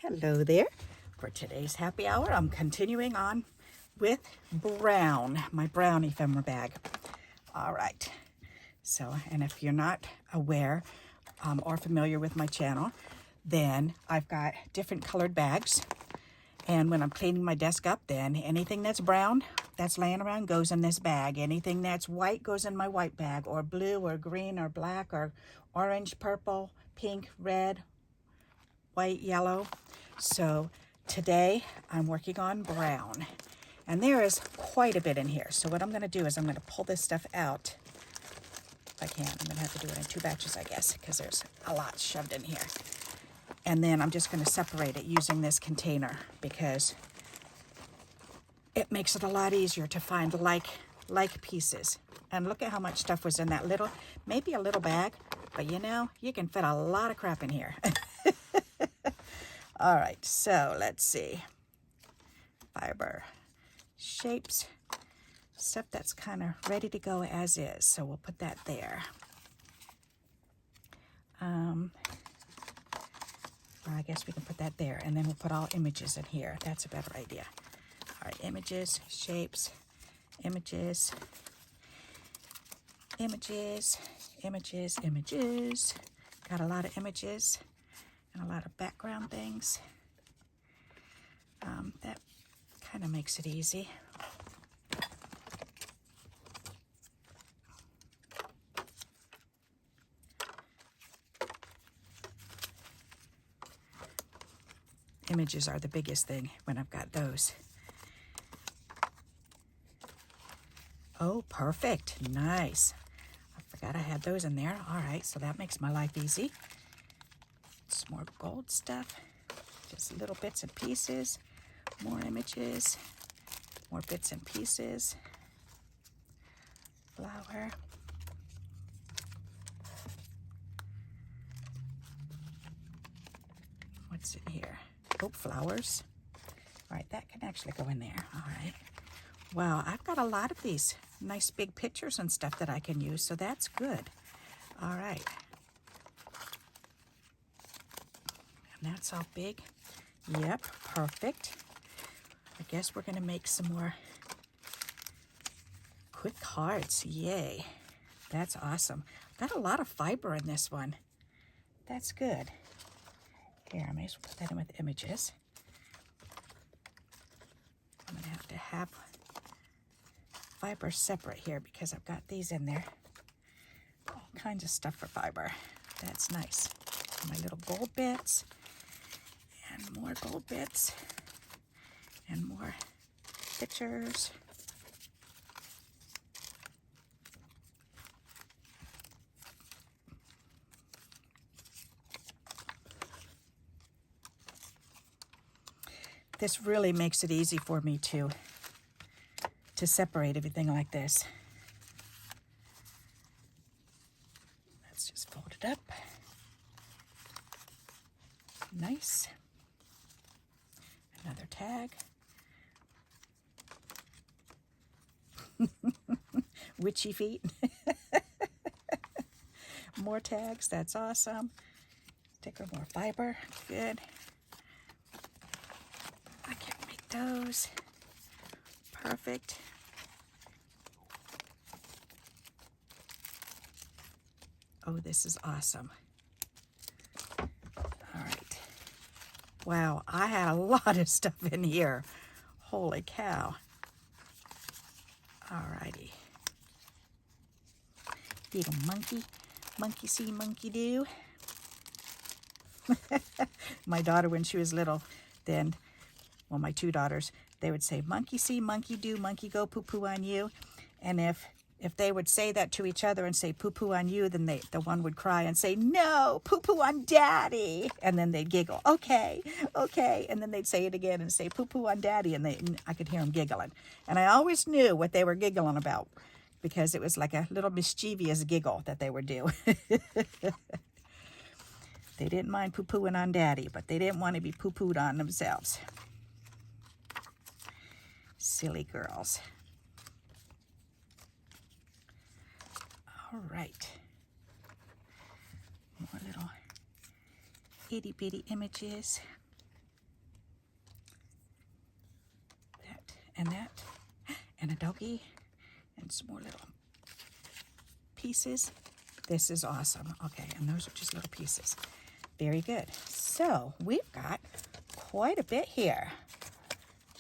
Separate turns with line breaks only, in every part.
Hello there. For today's happy hour, I'm continuing on with brown, my brown ephemera bag. All right. So, and if you're not aware or familiar with my channel, then I've got different colored bags. And when I'm cleaning my desk up, then anything that's brown that's laying around goes in this bag. Anything that's white goes in my white bag, or blue or green or black or orange, purple, pink, red, white, yellow. So today I'm working on brown, and there is quite a bit in here. So what I'm going to do is I'm going to pull this stuff out. If I can, I'm going to have to do it in 2 batches, I guess, because there's a lot shoved in here. And then I'm just going to separate it using this container because it makes it a lot easier to find like pieces. And look at how much stuff was in that little, maybe a little bag, but you know, you can fit a lot of crap in here. All right, so let's see. Fiber, shapes, stuff that's kind of ready to go as is. So we'll put that there. I guess we can put that there, and then we'll put all images in here. That's a better idea. All right, images, shapes, images, images, images, images. Got a lot of images and a lot of background things. That kind of makes it easy. Images are the biggest thing when I've got those. Oh, perfect. Nice. I forgot I had those in there. All right, so that makes my life easy. Some more gold stuff. Just little bits and pieces. More images. More bits and pieces. Flower. What's in here? Oh, flowers. All right, that can actually go in there. All right. Wow, I've got a lot of these nice big pictures and stuff that I can use, so that's good. All right. And that's all big. Yep, perfect. I guess we're going to make some more quick cards. Yay. That's awesome. Got a lot of fiber in this one. That's good. Here, I may as well put that in with images. I'm going to have fiber separate here because I've got these in there. All kinds of stuff for fiber. That's nice. My little gold bits, and more gold bits, and more pictures. This really makes it easy for me to separate everything like this. Let's just fold it up. Nice. Another tag. Witchy feet. More tags, that's awesome. Take more fiber, good. I can make those. Perfect. Oh, this is awesome. All right. Wow, I had a lot of stuff in here. Holy cow. All righty. Little monkey see, monkey do. My daughter, when she was little, then, well, my 2 daughters, they would say, monkey see, monkey do, monkey go poo-poo on you. And if they would say that to each other and say poo-poo on you, then the one would cry and say, no, poo-poo on daddy. And then they'd giggle, okay, okay. And then they'd say it again and say poo-poo on daddy. And I could hear them giggling. And I always knew what they were giggling about because it was like a little mischievous giggle that they would do. They didn't mind poo-pooing on daddy, but they didn't want to be poo-pooed on themselves. Silly girls. All right. More little itty bitty images. and that, and a doggy, and some more little pieces. This is awesome. Okay, and those are just little pieces. Very good. So we've got quite a bit here.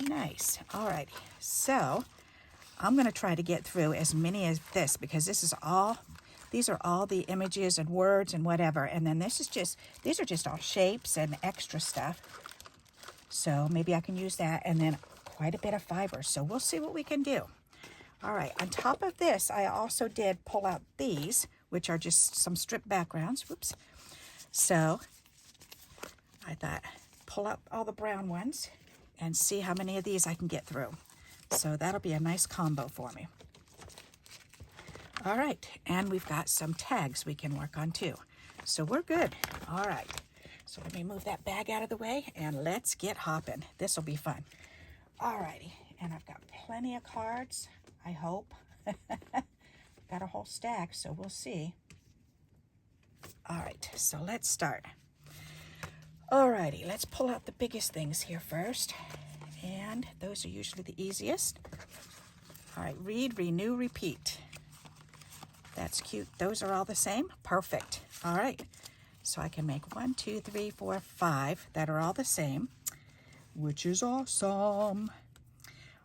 Nice. All right. So I'm going to try to get through as many as this, because these are all the images and words and whatever. And then these are just all shapes and extra stuff. So maybe I can use that, and then quite a bit of fiber. So we'll see what we can do. All right. On top of this, I also did pull out these, which are just some strip backgrounds. Whoops. So I thought, pull out all the brown ones and see how many of these I can get through. So that'll be a nice combo for me. All right, and we've got some tags we can work on too. So we're good. All right, so let me move that bag out of the way and let's get hopping. This will be fun. All righty, and I've got plenty of cards, I hope. Got a whole stack, so we'll see. All right, so let's start. Alrighty, let's pull out the biggest things here first. And those are usually the easiest. All right, read, renew, repeat. That's cute. Those are all the same. Perfect. All right, so I can make 1, 2, 3, 4, 5 that are all the same, which is awesome.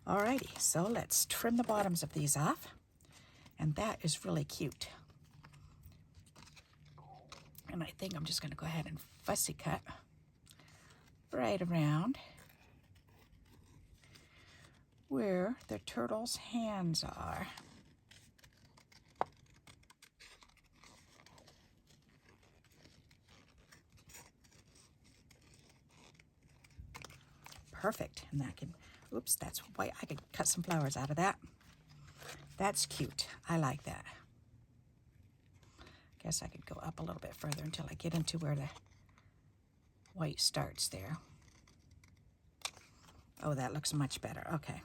Alrighty, so let's trim the bottoms of these off. And that is really cute. And I think I'm just going to go ahead and fussy cut right around where the turtle's hands are. Perfect. And that can, oops, that's white. I could cut some flowers out of that. That's cute. I like that. Guess I could go up a little bit further until I get into where the white starts there. Oh, that looks much better. Okay.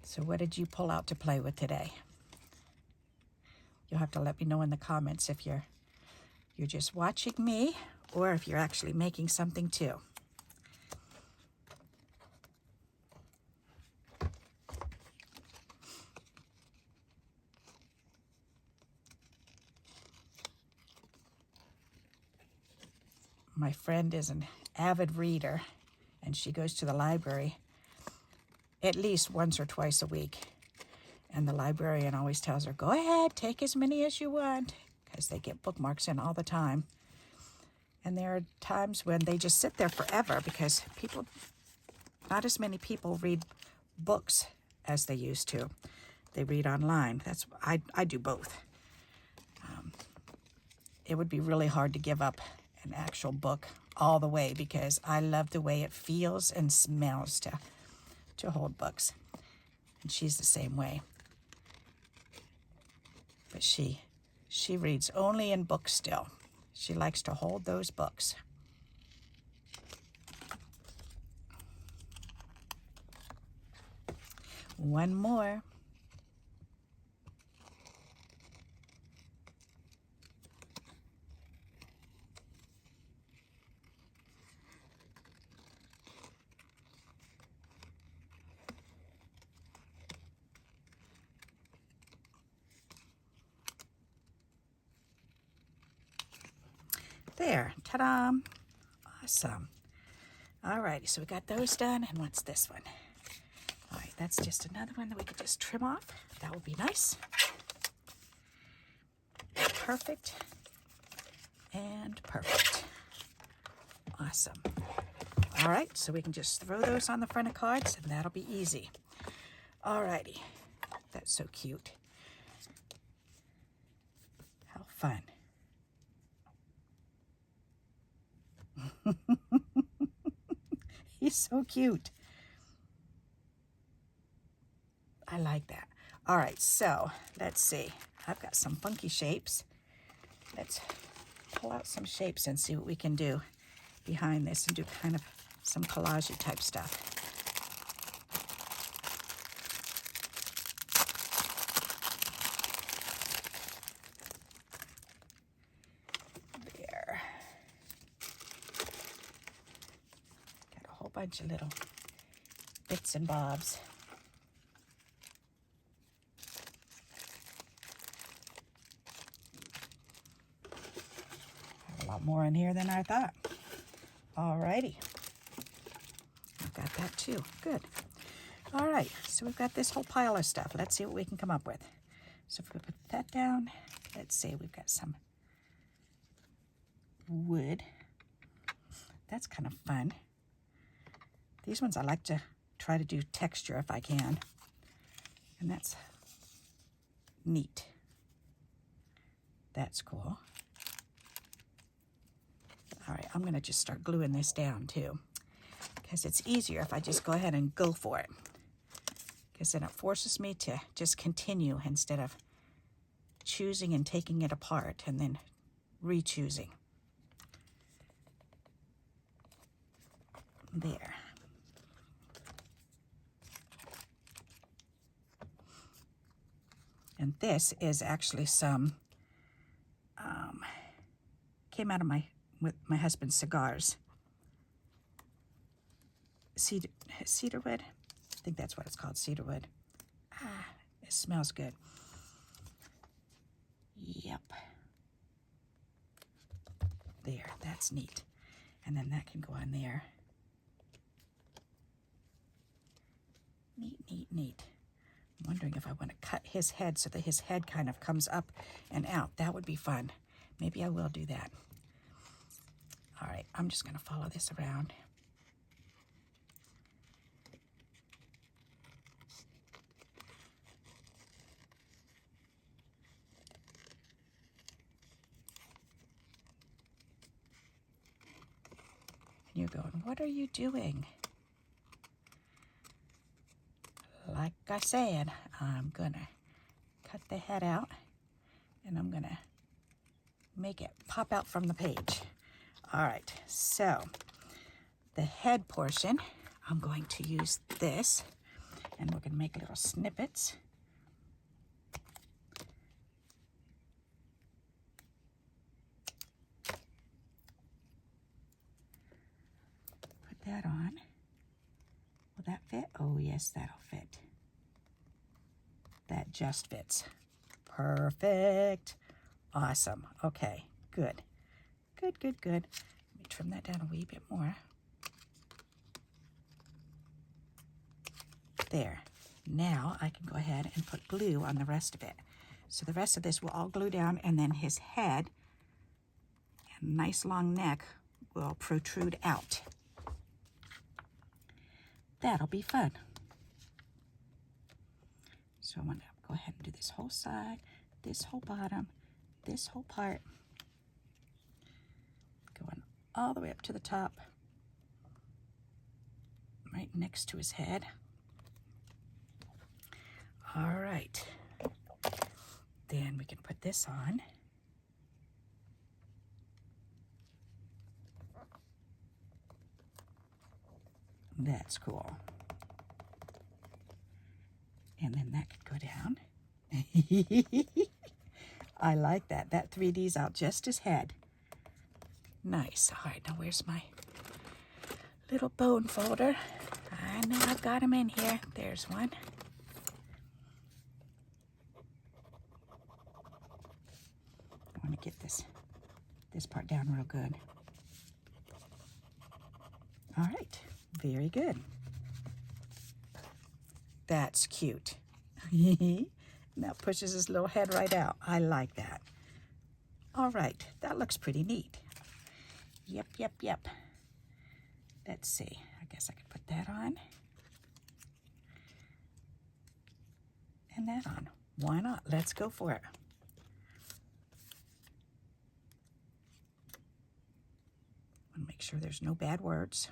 So what did you pull out to play with today? You'll have to let me know in the comments if you're just watching me or if you're actually making something too. My friend is an avid reader, and she goes to the library at least once or twice a week. And the librarian always tells her, go ahead, take as many as you want, because they get bookmarks in all the time. And there are times when they just sit there forever because not as many people read books as they used to. They read online. I do both. It would be really hard to give up an actual book all the way because I love the way it feels and smells to hold books. And she's the same way. But she reads only in books still. She likes to hold those books. One more. There, ta-da! Awesome. All righty, so we got those done, and what's this one? All right, that's just another one that we could just trim off. That would be nice. Perfect. And perfect. Awesome. All right, so we can just throw those on the front of cards, and that'll be easy. All righty. That's so cute. How fun. He's so cute. I like that. All right, so let's see. I've got some funky shapes. Let's pull out some shapes and see what we can do behind this and do kind of some collage type stuff. There. Got a whole bunch of little bits and bobs. A lot more in here than I thought. Alrighty. I've got that too. Good. All right, so we've got this whole pile of stuff. Let's see what we can come up with. So if we put that down, let's see, we've got some wood. That's kind of fun. These ones I like to try to do texture if I can. And that's neat. That's cool. All right, I'm going to just start gluing this down too, because it's easier if I just go ahead and go for it. Because then it forces me to just continue instead of choosing and taking it apart and then re-choosing. There. And this is actually some, came out of with my husband's cigars. Cedarwood? I think that's what it's called, cedarwood. Ah, it smells good. Yep. There, that's neat. And then that can go on there. Neat, neat, neat. I'm wondering if I want to cut his head so that his head kind of comes up and out. That would be fun. Maybe I will do that. All right, I'm just going to follow this around. And you're going, what are you doing? Like I said, I'm gonna cut the head out and I'm gonna make it pop out from the page. All right, so the head portion, I'm going to use this and we're gonna make little snippets. Put that on. Will that fit? Oh yes, that'll fit. That just fits. Perfect. Awesome. Okay, good. Good, good, good. Let me trim that down a wee bit more. There. Now I can go ahead and put glue on the rest of it. So the rest of this will all glue down, and then his head and nice long neck will protrude out. That'll be fun. So I'm going to go ahead and do this whole side, this whole bottom, this whole part, going all the way up to the top, right next to his head. All right. Then we can put this on. That's cool. And then that could go down. I like that. That 3D's out just his head. Nice. All right, now where's my little bone folder? I know I've got them in here. There's one. I want to get this part down real good. All right, very good. That's cute. Now pushes his little head right out. I like that. All right, that looks pretty neat. Yep, yep, yep. Let's see. I guess I could put that on. And that on. Why not? Let's go for it. I want to make sure there's no bad words.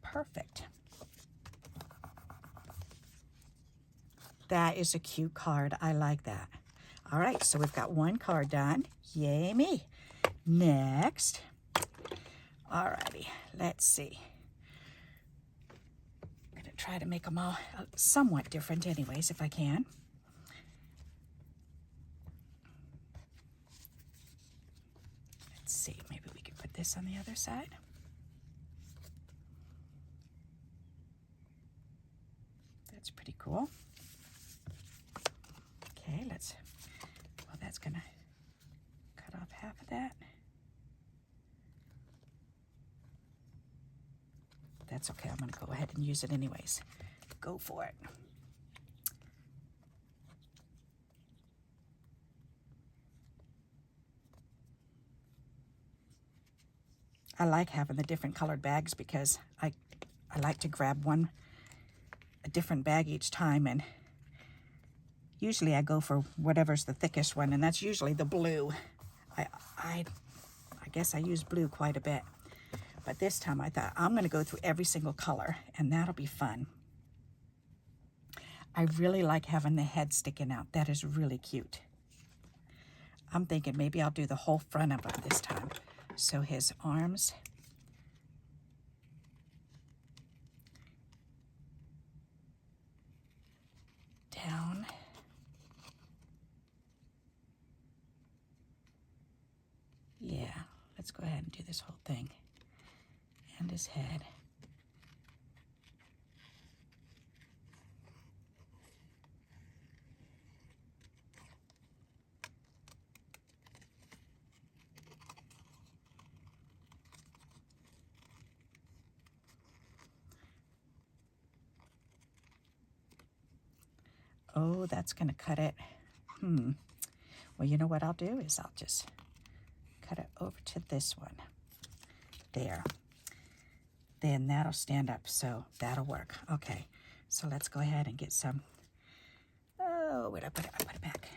Perfect. That is a cute card. I like that. All right, so we've got one card done. Yay me. Next. All righty, let's see. I'm going to try to make them all somewhat different anyways, if I can. Let's see, maybe we can put this on the other side. That's pretty cool. Okay, well, that's gonna cut off half of that. That's okay, I'm gonna go ahead and use it anyways. Go for it. I like having the different colored bags because I like to grab a different bag each time, and usually I go for whatever's the thickest one, and that's usually the blue. I guess I use blue quite a bit, but this time I thought I'm going to go through every single color, and that'll be fun. I really like having the head sticking out. That is really cute. I'm thinking maybe I'll do the whole front of him this time. So his arms, down, yeah, let's go ahead and do this whole thing, and his head. Oh, that's going to cut it. Well, you know what I'll do is I'll just cut it over to this one. There. Then that'll stand up, so that'll work. Okay, so let's go ahead and get some. Oh, where'd I put it? I put it back.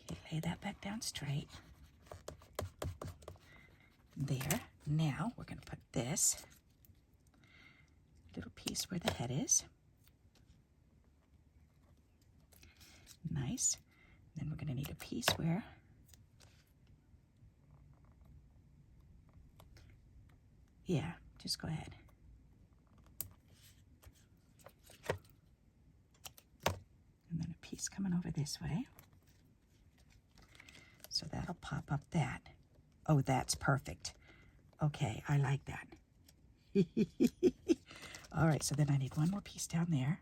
Okay, lay that back down straight. There. Now we're going to put this little piece where the head is. Nice. Then we're going to need a piece where yeah, just go ahead. And then a piece coming over this way. So that'll pop up that. Oh, that's perfect. Okay, I like that. All right, so then I need one more piece down there.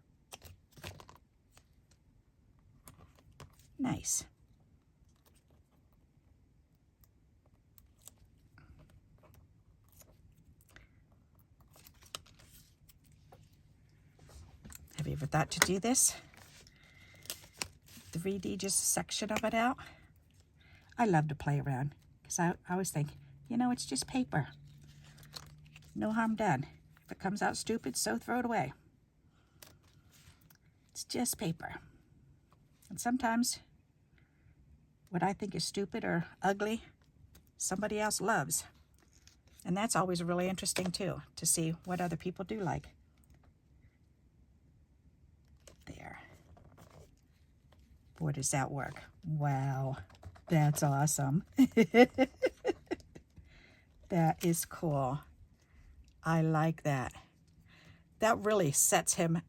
Nice. Have you ever thought to do this? 3D, just a section of it out? I love to play around because I always think, you know, it's just paper. No harm done. If it comes out stupid, so throw it away. It's just paper. And sometimes what I think is stupid or ugly, somebody else loves. And that's always really interesting too, to see what other people do like. There. Boy, does that work. Wow, that's awesome. That is cool. I like that. That really sets him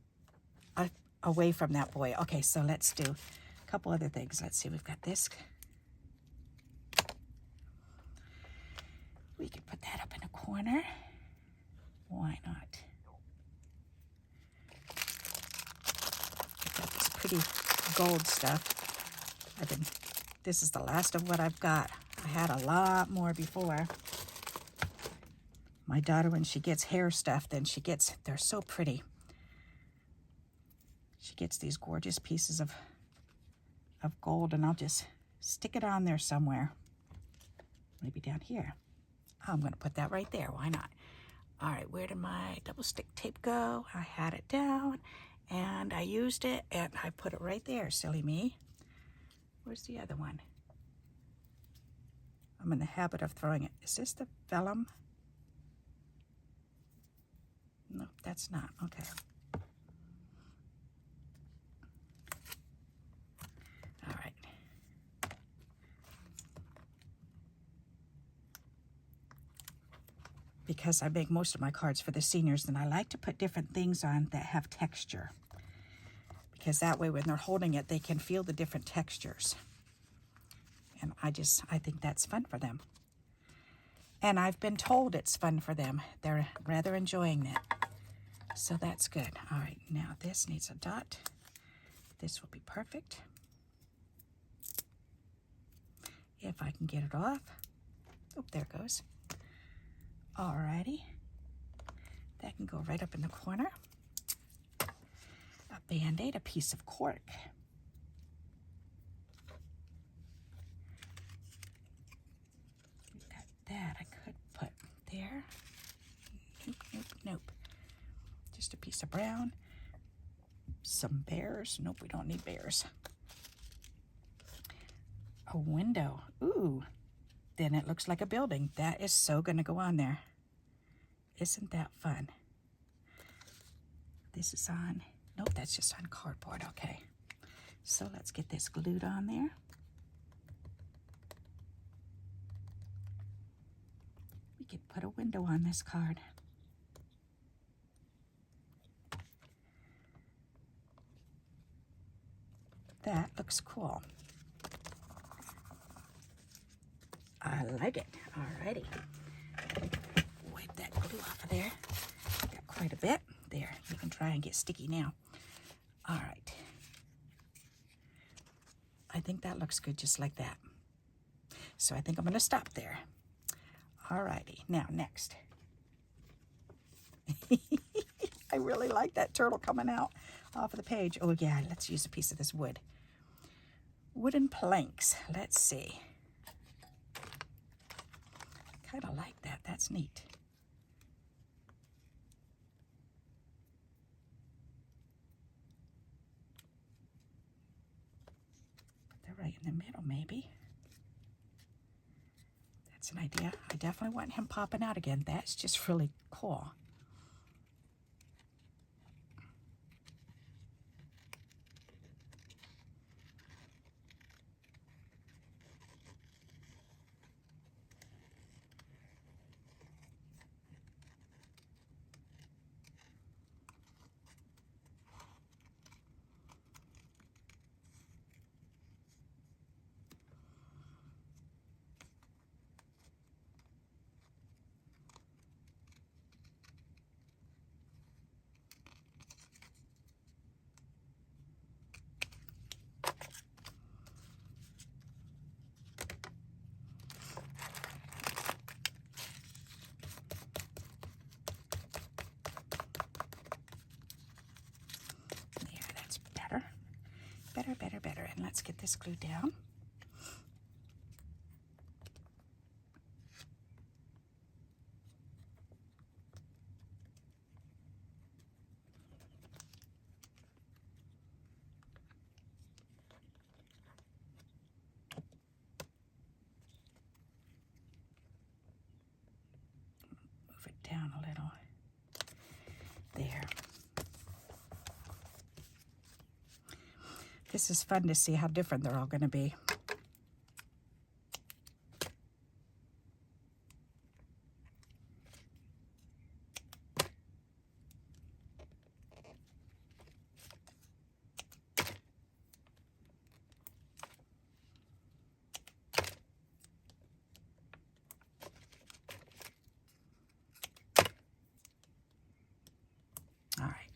away from that boy. Okay, so let's do a couple other things. Let's see, we've got this. We could put that up in a corner. Why not? We've got this pretty gold stuff. This is the last of what I've got. I had a lot more before. My daughter, when she gets hair stuff, then they're so pretty. She gets these gorgeous pieces of gold, and I'll just stick it on there somewhere. Maybe down here. I'm going to put that right there. Why not? All right, where did my double stick tape go? I had it down, and I used it, and I put it right there. Silly me. Where's the other one? I'm in the habit of throwing it. Is this the vellum? No, that's not. Okay. because I make most of my cards for the seniors, and I like to put different things on that have texture, because that way when they're holding it, they can feel the different textures. And I think that's fun for them. And I've been told it's fun for them. They're rather enjoying it. So that's good. All right, now this needs a dot. This will be perfect. If I can get it off. Oh, there it goes. All righty. That can go right up in the corner. A Band-Aid, a piece of cork. We've got that I could put there. Nope, nope, nope. Just a piece of brown. Some bears. Nope, we don't need bears. A window. Ooh, then it looks like a building. That is so going to go on there. Isn't that fun? This is on, nope, that's just on cardboard. Okay, so let's get this glued on there. We could put a window on this card. That looks cool. I like it. Alrighty. Wipe that glue off of there. Got quite a bit. There, you can try and get sticky now. All right. I think that looks good just like that. So I think I'm going to stop there. All righty. Now, next. I really like that turtle coming out off of the page. Oh, yeah, let's use a piece of this wood. Wooden planks. Let's see. Kind of like that. That's neat. Right in the middle, maybe. That's an idea. I definitely want him popping out again. That's just really cool. Better. And let's get this glued down. Move it down a little. There. This is fun to see how different they're all going to be. All right.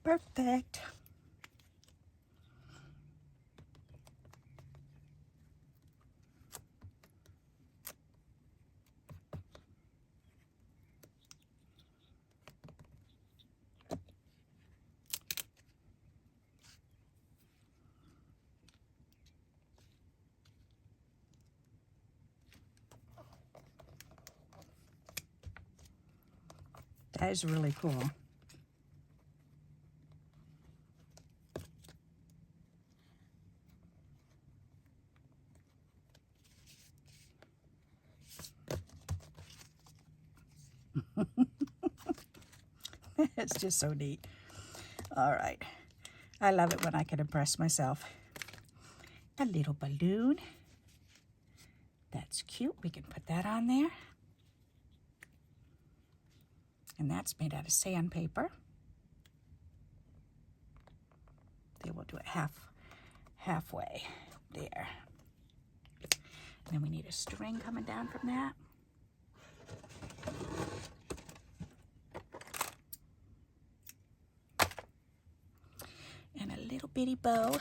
Perfect. That is really cool. It's just so neat. All right. I love it when I can impress myself. A little balloon. That's cute. We can put that on there. And that's made out of sandpaper. They will do it halfway there. And then we need a string coming down from that. And a little bitty bow.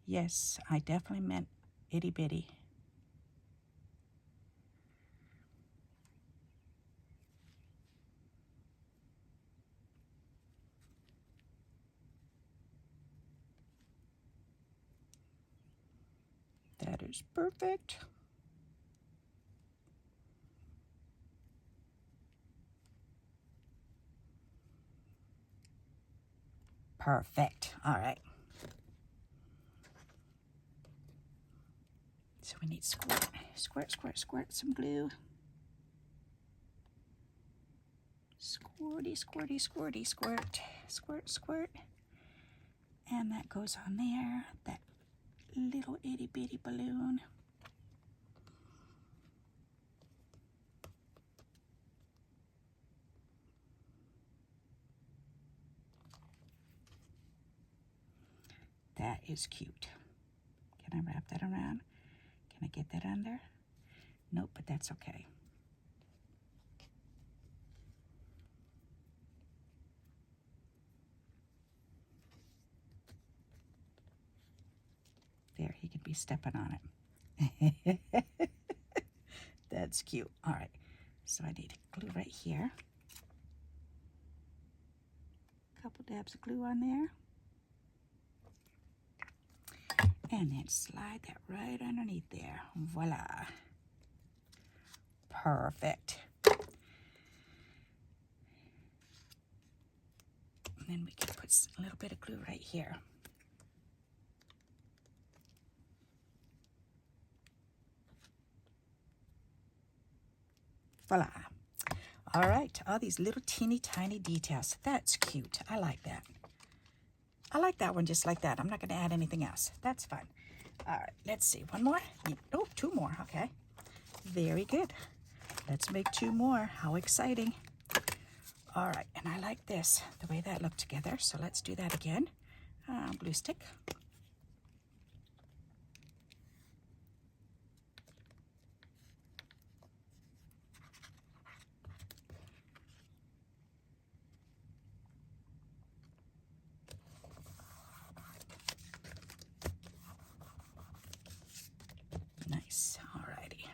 Yes, I definitely meant itty bitty. That is perfect. Perfect. All right. So we need squirt, some glue. Squirty, squirty, squirty, squirt, squirt, squirt. And that goes on there, that little itty bitty balloon. That is cute. Can I wrap that around? Can I get that under? Nope, but that's okay. There, he could be stepping on it. That's cute. All right, so I need glue right here. A couple dabs of glue on there. And then slide that right underneath there. Voila. Perfect. And then we can put a little bit of glue right here. Voila. All right, all these little teeny tiny details. That's cute. I like that. I like that one just like that. I'm not going to add anything else. That's fine. All right, let's see. One more? Oh, two more. Okay. Very good. Let's make two more. How exciting. All right, and I like this, the way that looked together. So let's do that again. Glue stick. Nice. All righty.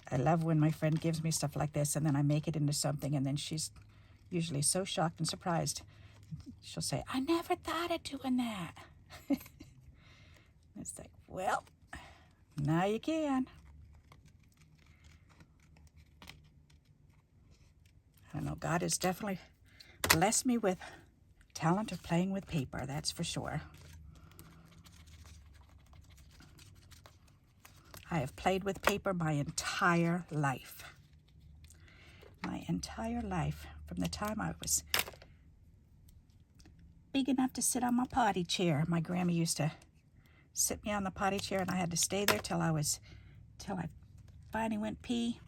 I love when my friend gives me stuff like this and then I make it into something and then she's usually so shocked and surprised. She'll say, I never thought of doing that. It's like, well, now you can. I don't know, God has definitely blessed me with talent of playing with paper, that's for sure. I have played with paper my entire life. My entire life, from the time I was big enough to sit on my potty chair. My grandma used to sit me on the potty chair and I had to stay there till I finally went pee,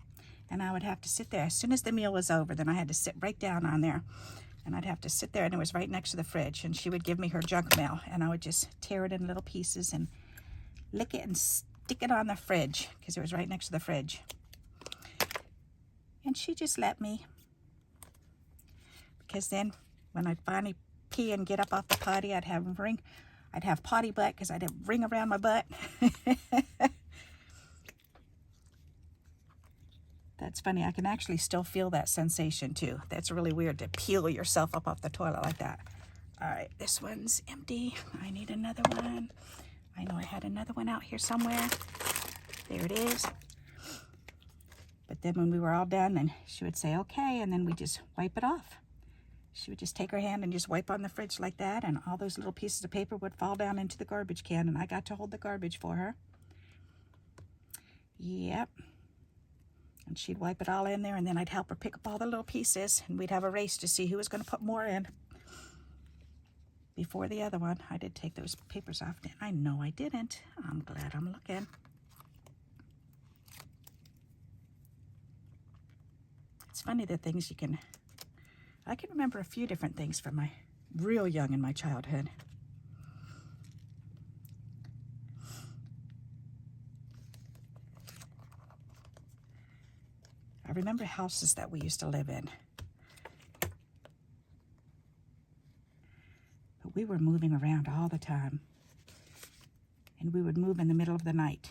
and I would have to sit there. As soon as the meal was over, then I had to sit right down on there, and I'd have to sit there, and it was right next to the fridge, and she would give me her junk mail, and I would just tear it in little pieces and lick it and stick it on the fridge because it was right next to the fridge. And she just let me, because then when I'd finally pee and get up off the potty, I'd have potty butt because I'd have ring around my butt. That's funny. I can actually still feel that sensation too. That's really weird to peel yourself up off the toilet like that. All right, this one's empty. I need another one. I know I had another one out here somewhere. There it is. But then when we were all done, then she would say, okay, and then we just wipe it off. She would just take her hand and just wipe on the fridge like that, and all those little pieces of paper would fall down into the garbage can, and I got to hold the garbage for her. Yep. And she'd wipe it all in there, and then I'd help her pick up all the little pieces, and we'd have a race to see who was going to put more in before the other one. I did take those papers off. I know I didn't. I'm glad I'm looking. It's funny the things you can... I can remember a few different things from my real young in my childhood. I remember houses that we used to live in. But we were moving around all the time. And we would move in the middle of the night.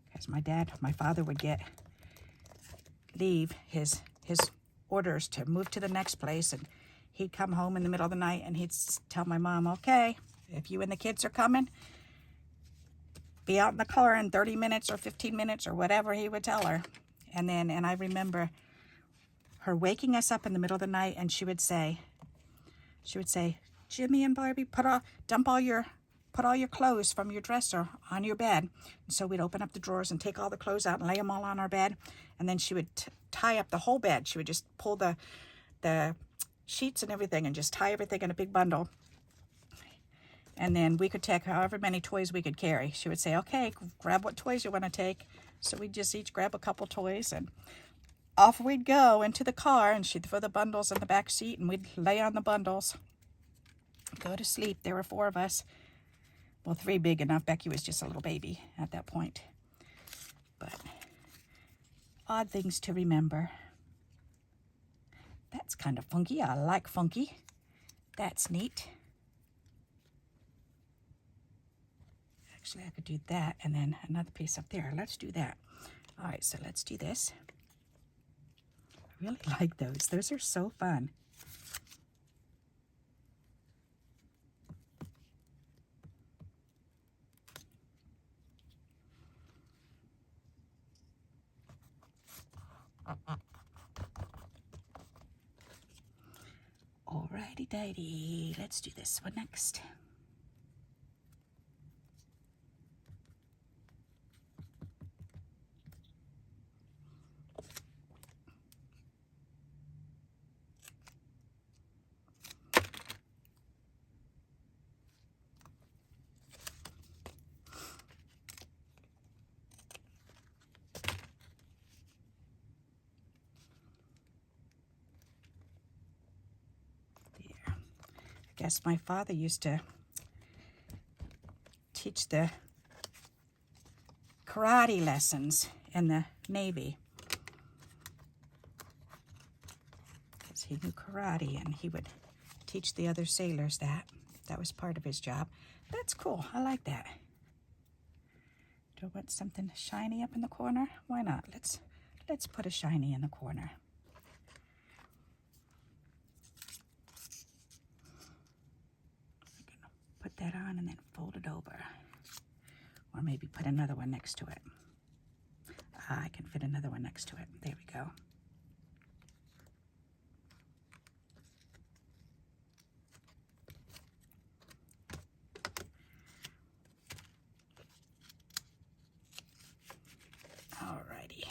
Because my father would leave his orders to move to the next place, and he'd come home in the middle of the night and he'd tell my mom, okay, if you and the kids are coming, be out in the car in 30 minutes or 15 minutes or whatever he would tell her. And I remember her waking us up in the middle of the night, and she would say, Jimmy and Barbie, put all your clothes from your dresser on your bed. And so we'd open up the drawers and take all the clothes out and lay them all on our bed. And then she would tie up the whole bed. She would just pull the sheets and everything and just tie everything in a big bundle. And then we could take however many toys we could carry. She would say, okay, grab what toys you want to take. So we'd just each grab a couple toys, and off we'd go into the car, and she'd throw the bundles in the back seat, and we'd lay on the bundles, go to sleep. There were 4 of us. Well, 3 big enough. Becky was just a little baby at that point. But odd things to remember. That's kind of funky. I like funky. That's neat. Actually, I could do that and then another piece up there. Let's do that. All right, so let's do this. I really like those. Those are so fun. Alrighty dighty, let's do this one next. I guess my father used to teach the karate lessons in the Navy. Because he knew karate, and he would teach the other sailors that. That was part of his job. That's cool. I like that. Do I want something shiny up in the corner? Why not? Let's put a shiny in the corner. Put that on and then fold it over. Or maybe put another one next to it. I can fit another one next to it. There we go. Alrighty.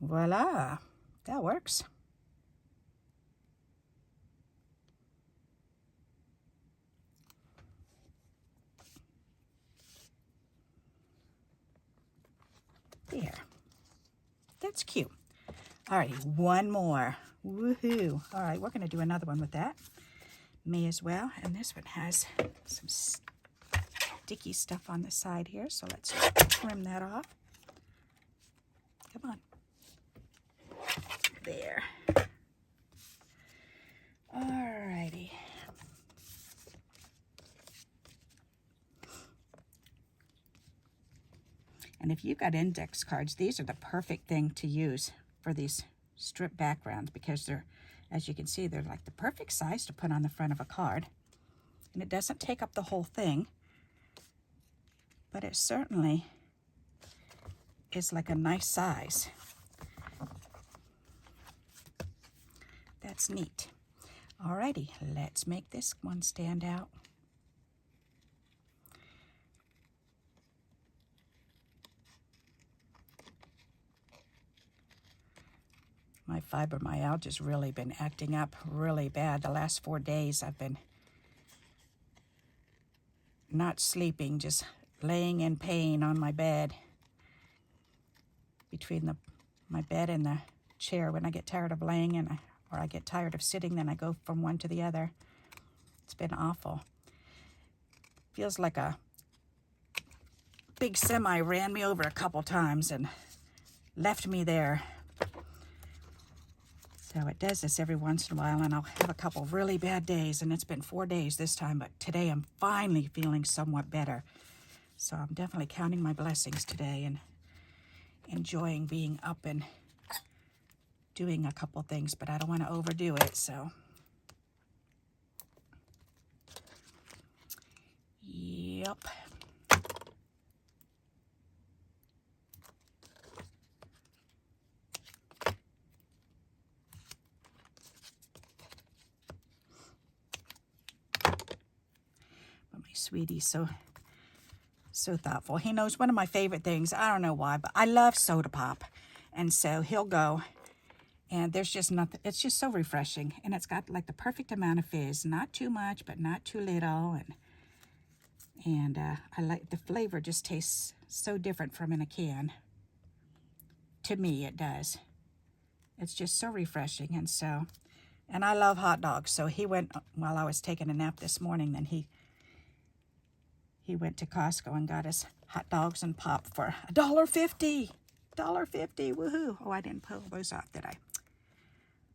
Voila, that works. There. That's cute. All right, one more. Woohoo. All right, we're going to do another one with that. May as well. And this one has some sticky stuff on the side here, so let's trim that off. Come on. There. Alrighty. And if you've got index cards, these are the perfect thing to use for these strip backgrounds because they're, as you can see, they're like the perfect size to put on the front of a card. And it doesn't take up the whole thing, but it certainly is like a nice size. That's neat. Alrighty, let's make this one stand out. My fibromyalgia's really been acting up really bad. The last 4 days I've been not sleeping, just laying in pain on my bed. Between my bed and the chair, when I get tired of laying or I get tired of sitting, then I go from one to the other. It's been awful. Feels like a big semi ran me over a couple times and left me there. So it does this every once in a while, and I'll have a couple really bad days, and it's been 4 days this time, but today I'm finally feeling somewhat better. So I'm definitely counting my blessings today and enjoying being up and doing a couple things, but I don't want to overdo it, so. Yep. But my sweetie's so thoughtful. He knows one of my favorite things. I don't know why, but I love soda pop. And so he'll go, and there's just nothing. It's just so refreshing. And it's got like the perfect amount of fizz. Not too much, but not too little. And I like the flavor, just tastes so different from in a can. To me, it does. It's just so refreshing. And I love hot dogs. So he went, while I was taking a nap this morning, then he went to Costco and got us hot dogs and pop for $1.50. $1.50, woohoo. Oh, I didn't pull those off, did I?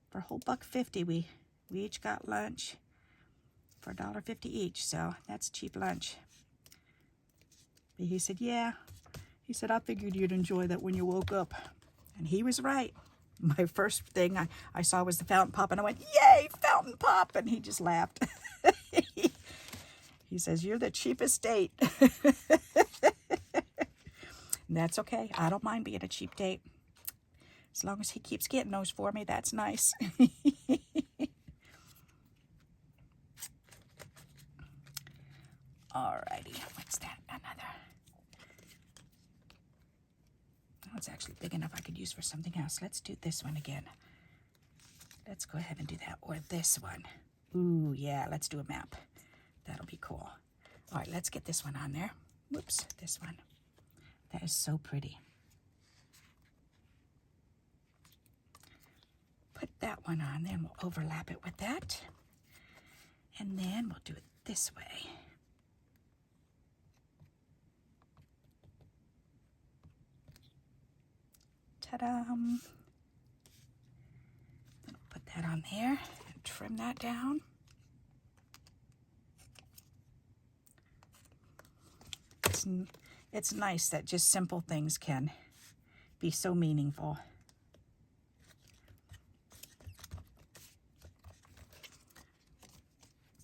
For a whole $1.50, we each got lunch for $1.50 each, so that's cheap lunch. But he said, yeah. He said, I figured you'd enjoy that when you woke up. And he was right. My first thing I saw was the fountain pop, and I went, yay, fountain pop, and he just laughed. He says, you're the cheapest date. That's okay. I don't mind being a cheap date. As long as he keeps getting those for me, that's nice. Alrighty, what's that? Another. Oh, it's actually big enough I could use for something else. Let's do this one again. Let's go ahead and do that. Or this one. Ooh, yeah, let's do a map. That'll be cool. All right, let's get this one on there. Whoops, this one. That is so pretty. Put that one on, then we'll overlap it with that. And then we'll do it this way. Ta-da! Then we'll put that on there and trim that down. It's nice that just simple things can be so meaningful.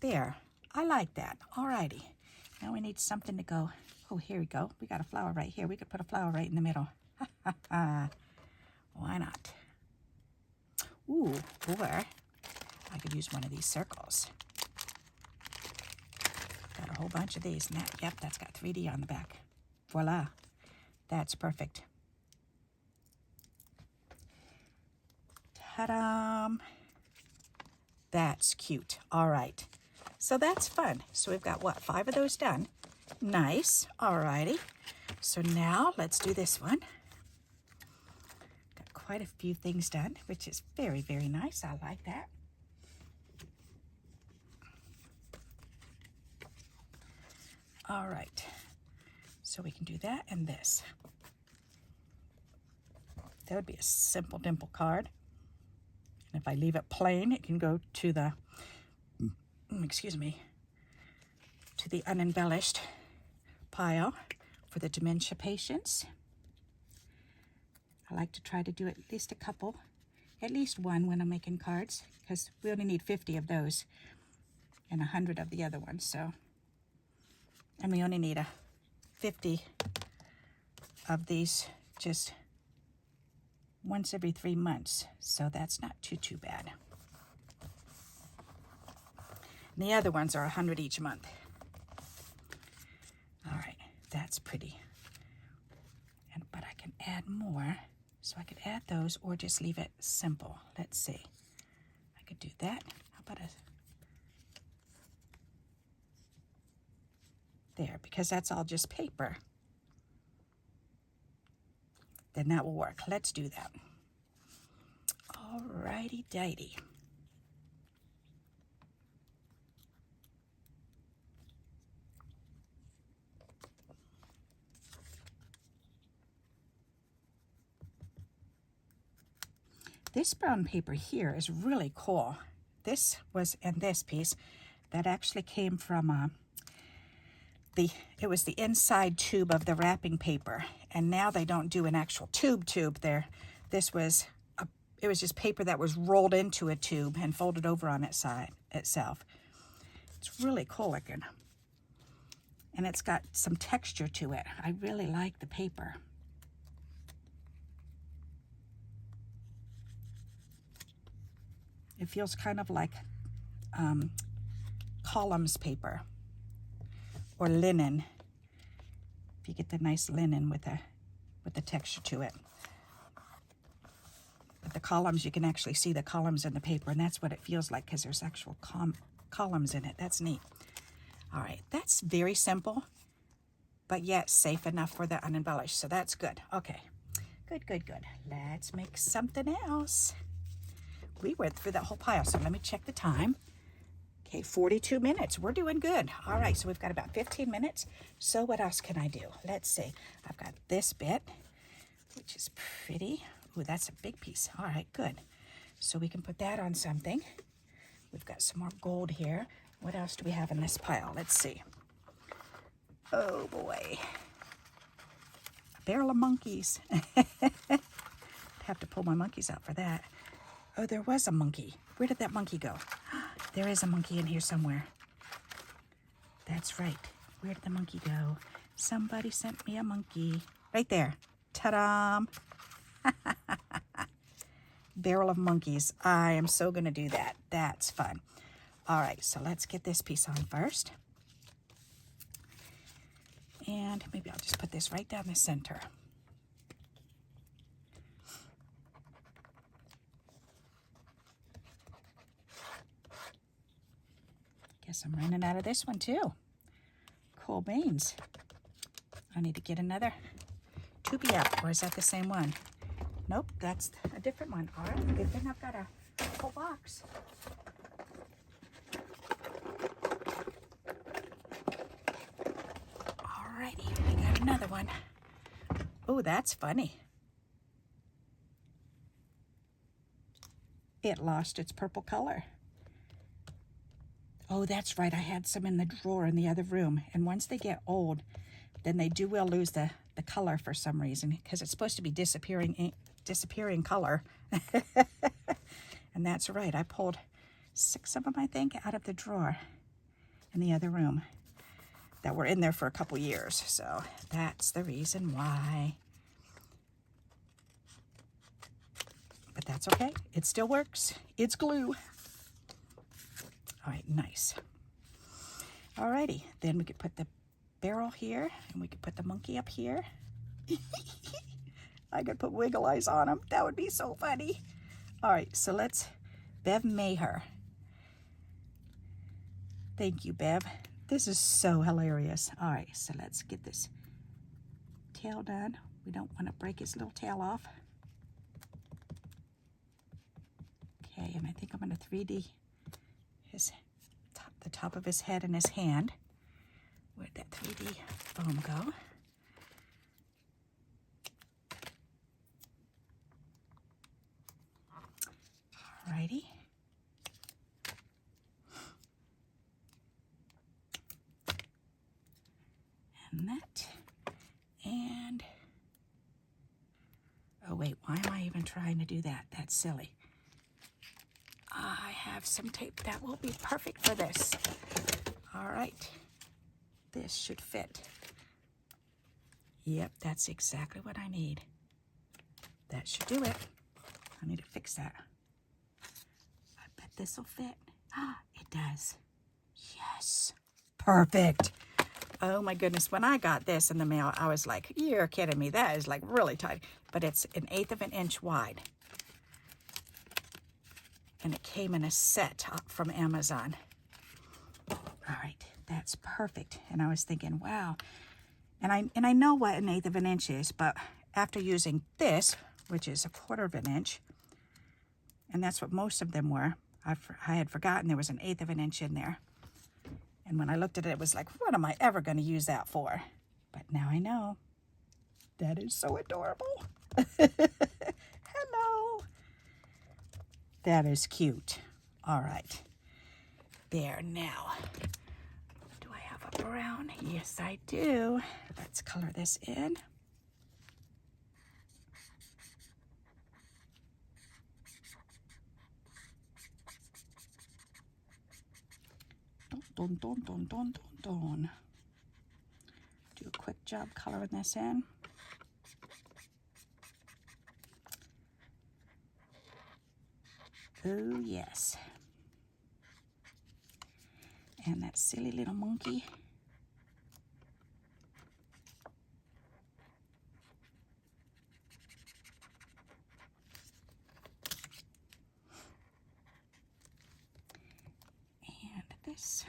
There, I like that. Alrighty, now we need something to go. Oh, here we go. We got a flower right here. We could put a flower right in the middle. Why not? Ooh, or I could use one of these circles. Got a whole bunch of these. And that, yep, that's got 3D on the back. Voila. That's perfect. Ta-da! That's cute. All right. So that's fun. So we've got, what, 5 of those done? Nice. All righty. So now let's do this one. Got quite a few things done, which is very, very nice. I like that. All right. So we can do that and this. That would be a simple dimple card. And if I leave it plain, it can go to the, excuse me, to the unembellished pile for the dementia patients. I like to try to do at least a couple, at least one when I'm making cards, because we only need 50 of those and 100 of the other ones. So, and we only need 50 of these just once every 3 months. So that's not too bad. And the other ones are 100 each month. All right, that's pretty. But I can add more. So I could add those or just leave it simple. Let's see. I could do that. How about there, because that's all just paper. Then that will work. Let's do that. Alrighty dighty. This brown paper here is really cool. This was in this piece that actually came from it was the inside tube of the wrapping paper, and now they don't do an actual tube there. It was just paper that was rolled into a tube and folded over on its side itself. It's really cool looking, and it's got some texture to it. I really like the paper. It feels kind of like columns paper or linen. If you get the nice linen with the texture to it. But the columns, you can actually see the columns in the paper, and that's what it feels like because there's actual columns in it. That's neat. All right, that's very simple, but yet safe enough for the unembellished. So that's good. Okay, good. Let's make something else. We went through that whole pile, so let me check the time. Okay, 42 minutes. We're doing good. All right, so we've got about 15 minutes. So what else can I do? Let's see. I've got this bit, which is pretty. Ooh, that's a big piece. All right, good. So we can put that on something. We've got some more gold here. What else do we have in this pile? Let's see. Oh, boy. A barrel of monkeys. I'd have to pull my monkeys out for that. Oh, there was a monkey. Where did that monkey go? There is a monkey in here somewhere. That's right. Where did the monkey go? Somebody sent me a monkey. Right there. Ta-da! Barrel of monkeys. I am so going to do that. That's fun. All right, so let's get this piece on first. And maybe I'll just put this right down the center. Guess I'm running out of this one too. Cool beans. I need to get another tubey up, or is that the same one? Nope, that's a different one. All right, good thing I've got a whole box. Alrighty, I got another one. Oh, that's funny. It lost its purple color. Oh, that's right. I had some in the drawer in the other room. And once they get old, then they will lose the color for some reason, because it's supposed to be disappearing color. And that's right. I pulled 6 of them, I think, out of the drawer in the other room that were in there for a couple years. So that's the reason why. But that's okay. It still works. It's glue. All right, nice. Alrighty, then we could put the barrel here, and we could put the monkey up here. I could put wiggle eyes on him. That would be so funny. All right, so let's Bev Maher. Thank you, Bev. This is so hilarious. All right, so let's get this tail done. We don't want to break his little tail off. Okay, and I think I'm going to 3D the top of his head and his hand. Where'd that 3D foam go? Alrighty. And that. And, oh wait, why am I even trying to do that? That's silly. I have some tape that will be perfect for this. All right, this should fit. Yep, that's exactly what I need. That should do it. I need to fix that. I bet this will fit. Ah, it does. Yes, perfect. Oh my goodness, when I got this in the mail, I was like, you're kidding me. That is like really tight, but it's 1/8 of an inch wide. And it came in a set from Amazon. All right, that's perfect. And I was thinking, wow. And I know what 1/8 of an inch is, but after using this, which is 1/4 of an inch, and that's what most of them were, I had forgotten there was 1/8 of an inch in there. And when I looked at it, it was like, what am I ever going to use that for? But now I know. That is so adorable. Hello. That is cute. All right. There now. Do I have a brown? Yes, I do. Let's color this in. Dun, dun, dun, dun, dun, dun. Do a quick job coloring this in. Oh, yes. And that silly little monkey. And this.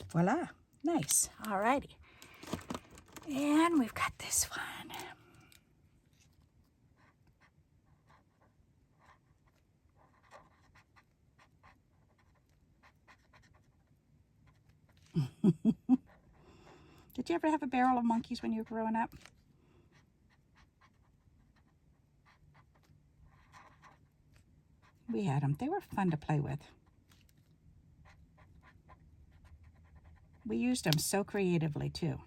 Voila. Nice. All righty. And we've got this one. Did you ever have a barrel of monkeys when you were growing up? We had them. They were fun to play with. We used them so creatively too.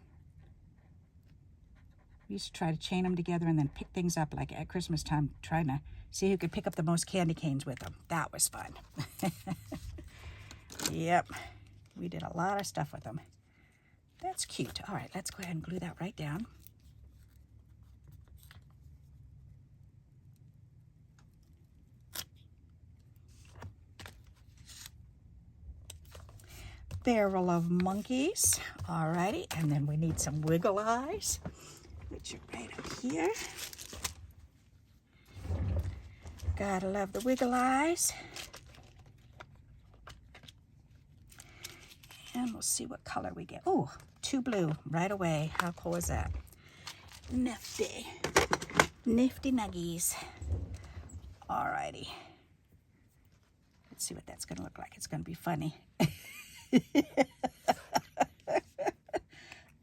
We used to try to chain them together and then pick things up, like at Christmas time, trying to see who could pick up the most candy canes with them. That was fun. Yep, we did a lot of stuff with them. That's cute. All right, let's go ahead and glue that right down. Barrel of monkeys. All righty, and then we need some wiggle eyes, which are right up here. Gotta love the wiggle eyes. And we'll see what color we get. Oh, 2 blue right away. How cool is that? Nifty. Nifty nuggies. All righty. Let's see what that's gonna look like. It's gonna be funny.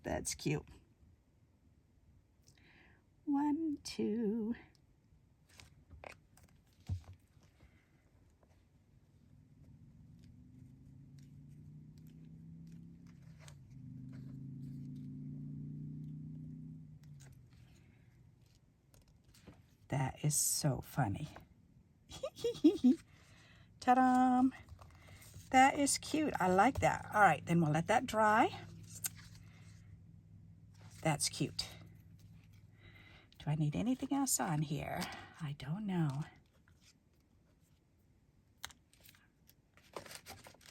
That's cute. 1, 2. That is so funny. Ta-da! That is cute. I like that. All right, then we'll let that dry. That's cute. Do I need anything else on here? I don't know.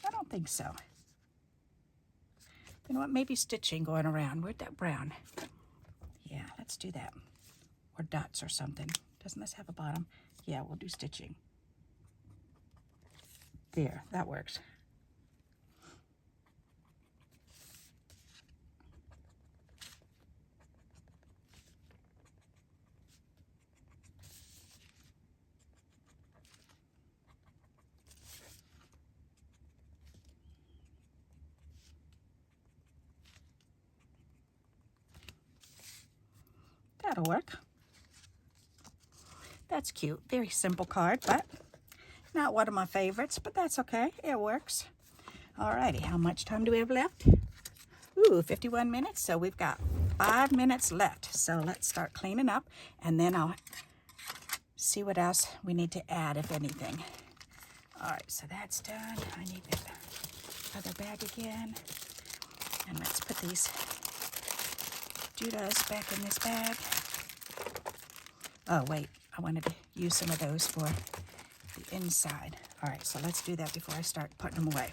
I don't think so. You know what? Maybe stitching going around. Where'd that brown? Yeah, let's do that. Or dots or something. Doesn't this have a bottom? Yeah, we'll do stitching. There, that works. That'll work. That's cute. Very simple card, but not one of my favorites, but that's okay. It works. Alrighty, how much time do we have left? Ooh, 51 minutes, so we've got 5 minutes left. So let's start cleaning up, and then I'll see what else we need to add, if anything. Alright, so that's done. I need that other bag again. And let's put these doodads back in this bag. Oh, wait. I wanted to use some of those for the inside. All right, so let's do that before I start putting them away.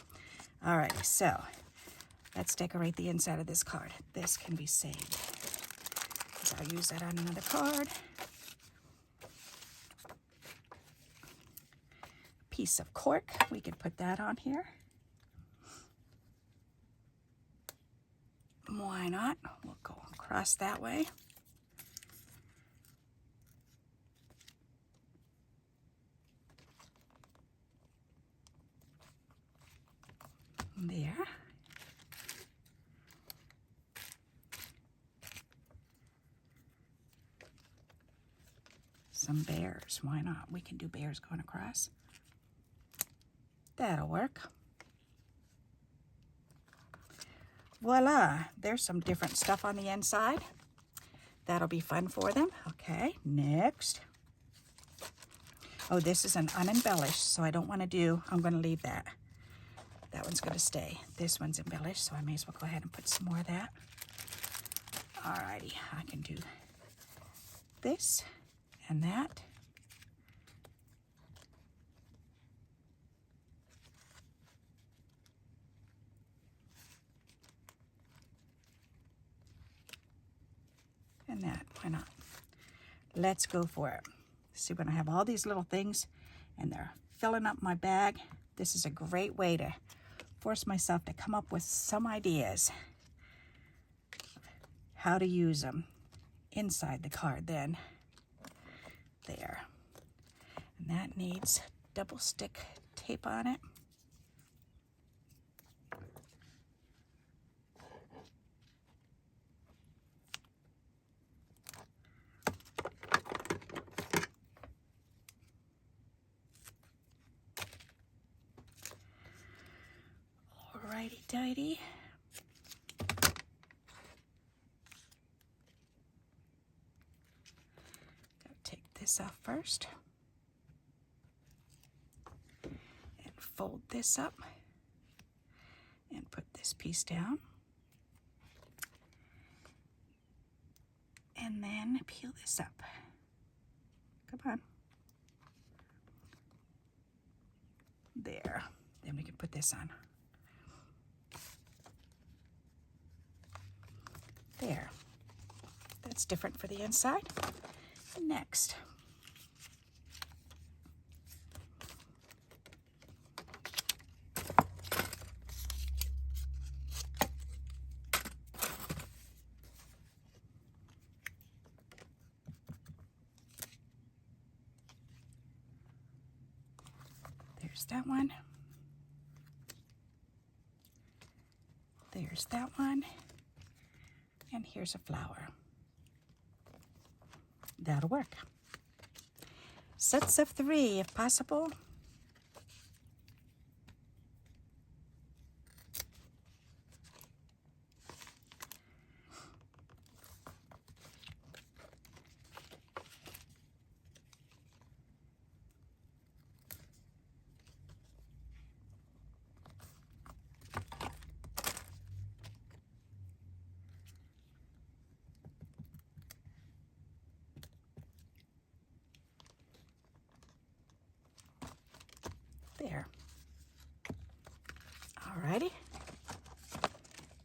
All right, so let's decorate the inside of this card. This can be saved, because I'll use that on another card. Piece of cork, we could put that on here. Why not? We'll go across that way. There. Some bears, why not? We can do bears going across. That'll work. Voila, there's some different stuff on the inside. That'll be fun for them. Okay, next. Oh, this is an unembellished, so I don't want to do, I'm going to leave that. That one's going to stay. This one's embellished, so I may as well go ahead and put some more of that. Alrighty, I can do this and that. And that, why not? Let's go for it. See, when I have all these little things and they're filling up my bag, this is a great way to force myself to come up with some ideas how to use them inside the card then. There. And that needs double stick tape on it. Alrighty-tighty. Gotta take this off first. And fold this up. And put this piece down. And then peel this up. Come on. There. Then we can put this on. There. That's different for the inside. Next. There's that one. There's that one. And here's a flower. That'll work. Sets of 3 if possible. There. Alrighty.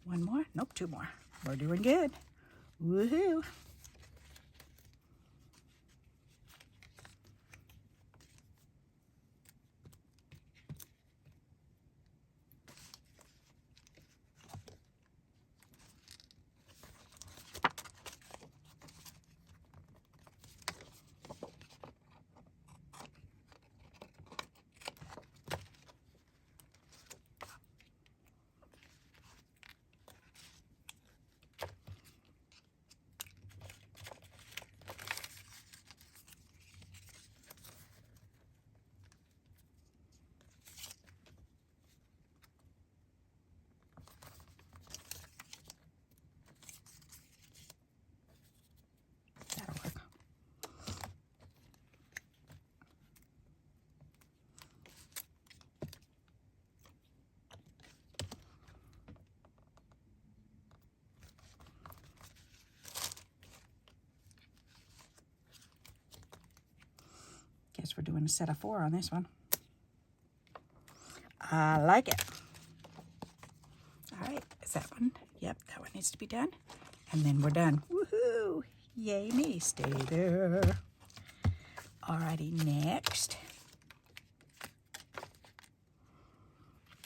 One more. Nope, two more. We're doing good. Woohoo. Guess we're doing a set of 4 on this one. I like it. All right, is that one? Yep, that one needs to be done. And then we're done. Woohoo! Yay me, stay there. Alrighty, next.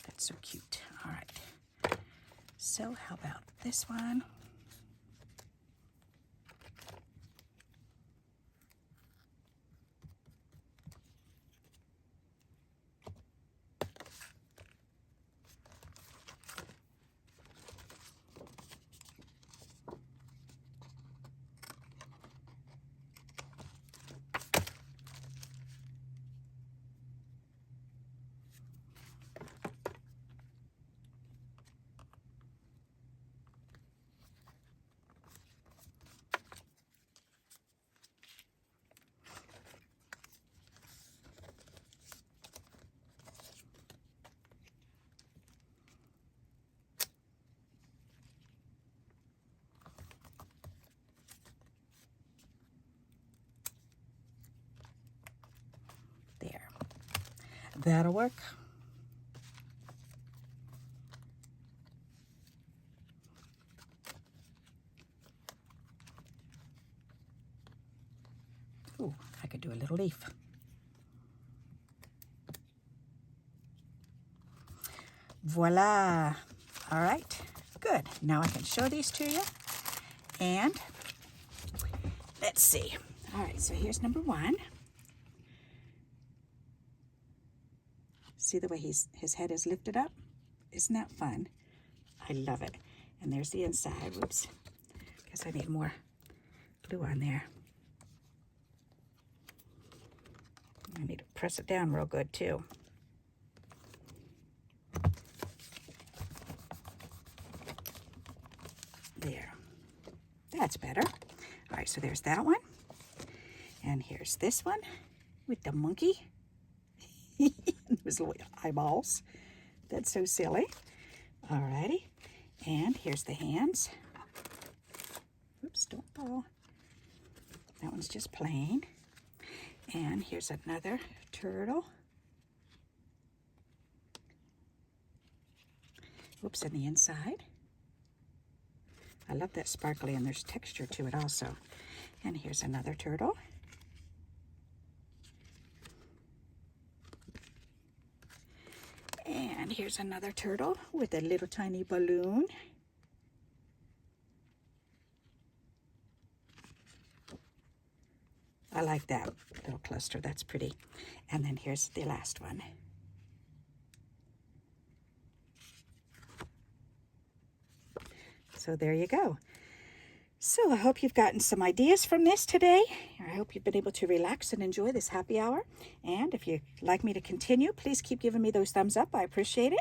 That's so cute. All right. So how about this one? That'll work. Ooh, I could do a little leaf. Voila. All right, good. Now I can show these to you. And let's see. All right, so here's number 1. See the way his head is lifted up? Isn't that fun? I love it. And there's the inside. Whoops. Guess I need more glue on there. I need to press it down real good too. There. That's better. All right, so there's that one. And here's this one with the monkey. His little eyeballs. That's so silly. Alrighty. And here's the hands. Oops, don't fall. That one's just plain. And here's another turtle. Oops, and the inside. I love that sparkly, and there's texture to it also. And here's another turtle. And here's another turtle with a little tiny balloon. I like that little cluster. That's pretty. And then here's the last one. So there you go. So I hope you've gotten some ideas from this today. I hope you've been able to relax and enjoy this happy hour. And if you'd like me to continue, please keep giving me those thumbs up. I appreciate it.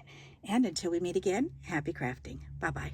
And until we meet again, happy crafting. Bye-bye.